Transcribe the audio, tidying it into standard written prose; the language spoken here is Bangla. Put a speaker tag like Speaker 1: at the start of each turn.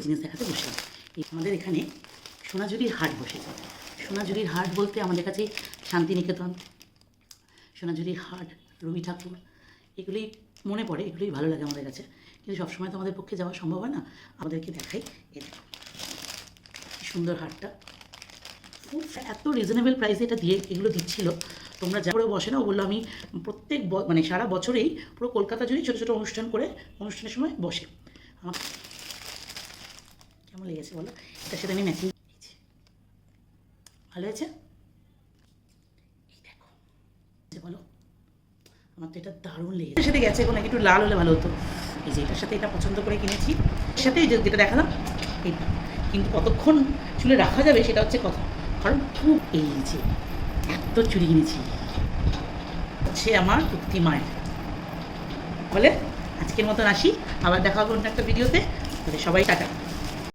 Speaker 1: জিনিস দেখাতে বসলাম। আমাদের এখানে সোনাঝুরির হাট বসে। সোনাঝুরির হাট বলতে আমাদের কাছে শান্তিনিকেতন, সোনাঝুরির হাট, রবি ঠাকুর এগুলোই মনে পড়ে, এগুলোই ভালো লাগে আমাদের কাছে। কিন্তু সবসময় তো আমাদের পক্ষে যাওয়া সম্ভব হয় না। আমাদেরকে দেখাই এ দেখো কি সুন্দর হাটটা, খুব এত রিজনেবল প্রাইসে এটা দিয়ে এগুলো দিচ্ছিল। তোমরা যা করে বসে না, ও বললো আমি প্রত্যেক মানে সারা বছরেই পুরো কলকাতা জুড়ে ছোটো ছোটো অনুষ্ঠান করে অনুষ্ঠানের সময় বসে। আমার কেমন লেগেছে বলো? এটার সাথে আমি ম্যাচিং দিয়েছি, ভালো হয়েছে? এই দেখো বলো, আমার তো এটা দারুণ লেগেছে। এটার সাথে গেছে, এখন একটু লাল হলে ভালো হতো। এই যে এটার সাথে এটা পছন্দ করে কিনেছি, এর সাথে যেটা দেখালাম এটা। কিন্তু কতক্ষণ চুলে রাখা যাবে সেটা হচ্ছে কথা, কারণ খুব এই যে এত চুড়ি কিনেছি হচ্ছে আমার কুর্তি মায়ের। বলে আজকের মতন আসি, আবার দেখা হবে অন্য একটা ভিডিওতে। সবাই টাটা।